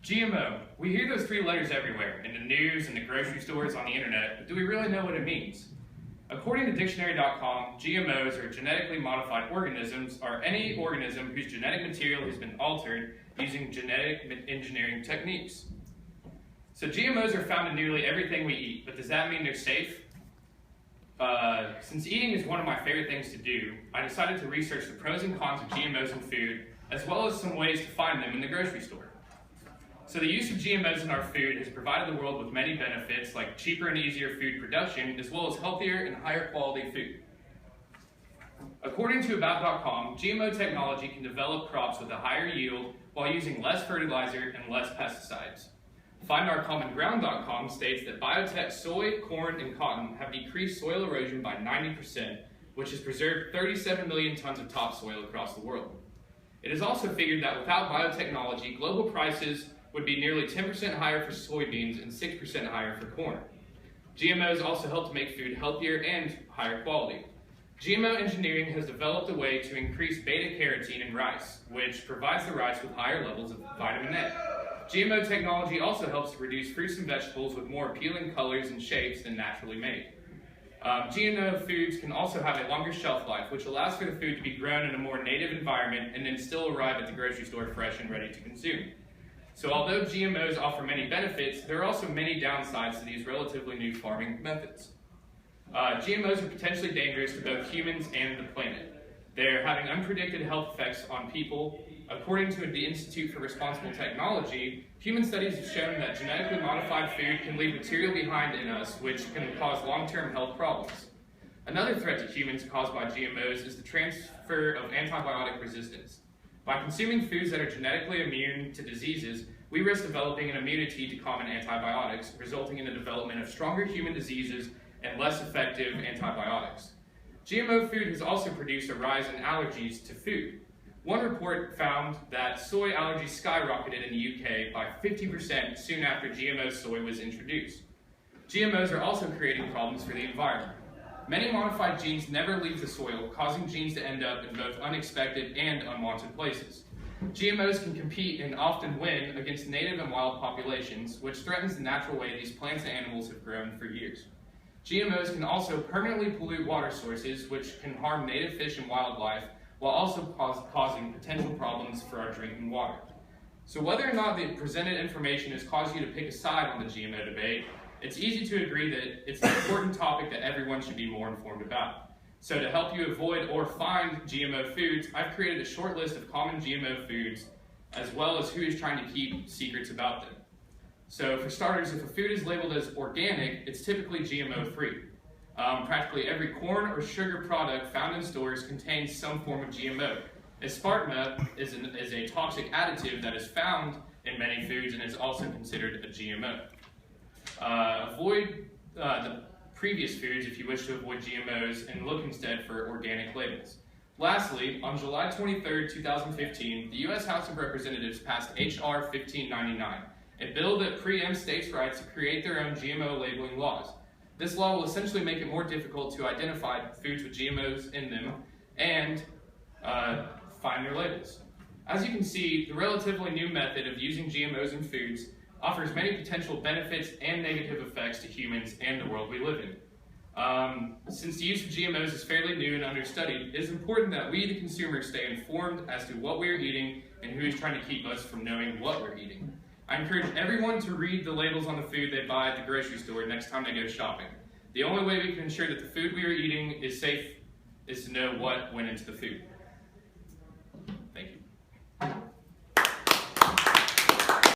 GMO. We hear those three letters everywhere, in the news, in the grocery stores, on the internet, but do we really know what it means? According to dictionary.com, GMOs, or genetically modified organisms, are any organism whose genetic material has been altered using genetic engineering techniques. So GMOs are found in nearly everything we eat, but does that mean they're safe? Since eating is one of my favorite things to do, I decided to research the pros and cons of GMOs in food, as well as some ways to find them in the grocery store. So the use of GMOs in our food has provided the world with many benefits, like cheaper and easier food production, as well as healthier and higher quality food. According to About.com, GMO technology can develop crops with a higher yield while using less fertilizer and less pesticides. FindOurCommonGround.com states that biotech soy, corn, and cotton have decreased soil erosion by 90%, which has preserved 37 million tons of topsoil across the world. It is also figured that without biotechnology, global prices would be nearly 10% higher for soybeans and 6% higher for corn. GMOs also help to make food healthier and higher quality. GMO engineering has developed a way to increase beta-carotene in rice, which provides the rice with higher levels of vitamin A. GMO technology also helps to produce fruits and vegetables with more appealing colors and shapes than naturally made. GMO foods can also have a longer shelf life, which allows for the food to be grown in a more native environment and then still arrive at the grocery store fresh and ready to consume. So although GMOs offer many benefits, there are also many downsides to these relatively new farming methods. GMOs are potentially dangerous to both humans and the planet. They're having unpredicted health effects on people. According to the Institute for Responsible Technology, human studies have shown that genetically modified food can leave material behind in us, which can cause long-term health problems. Another threat to humans caused by GMOs is the transfer of antibiotic resistance. By consuming foods that are genetically immune to diseases, we risk developing an immunity to common antibiotics, resulting in the development of stronger human diseases and less effective antibiotics. GMO food has also produced a rise in allergies to food. One report found that soy allergies skyrocketed in the UK by 50% soon after GMO soy was introduced. GMOs are also creating problems for the environment. Many modified genes never leave the soil, causing genes to end up in both unexpected and unwanted places. GMOs can compete and often win against native and wild populations, which threatens the natural way these plants and animals have grown for years. GMOs can also permanently pollute water sources, which can harm native fish and wildlife, while also causing potential problems for our drinking water. So whether or not the presented information has caused you to pick a side on the GMO debate, it's easy to agree that it's an important topic that everyone should be more informed about. So to help you avoid or find GMO foods, I've created a short list of common GMO foods, as well as who is trying to keep secrets about them. So for starters, if a food is labeled as organic, it's typically GMO-free. Practically every corn or sugar product found in stores contains some form of GMO. Aspartame is a toxic additive that is found in many foods and is also considered a GMO. Avoid the previous foods if you wish to avoid GMOs and look instead for organic labels. Lastly, on July 23, 2015, the U.S. House of Representatives passed H.R. 1599, a bill that preempts states' rights to create their own GMO labeling laws. This law will essentially make it more difficult to identify foods with GMOs in them and find their labels. As you can see, the relatively new method of using GMOs in foods offers many potential benefits and negative effects to humans and the world we live in. Since the use of GMOs is fairly new and understudied, it is important that we, the consumers, stay informed as to what we are eating and who is trying to keep us from knowing what we're eating. I encourage everyone to read the labels on the food they buy at the grocery store next time they go shopping. The only way we can ensure that the food we are eating is safe is to know what went into the food.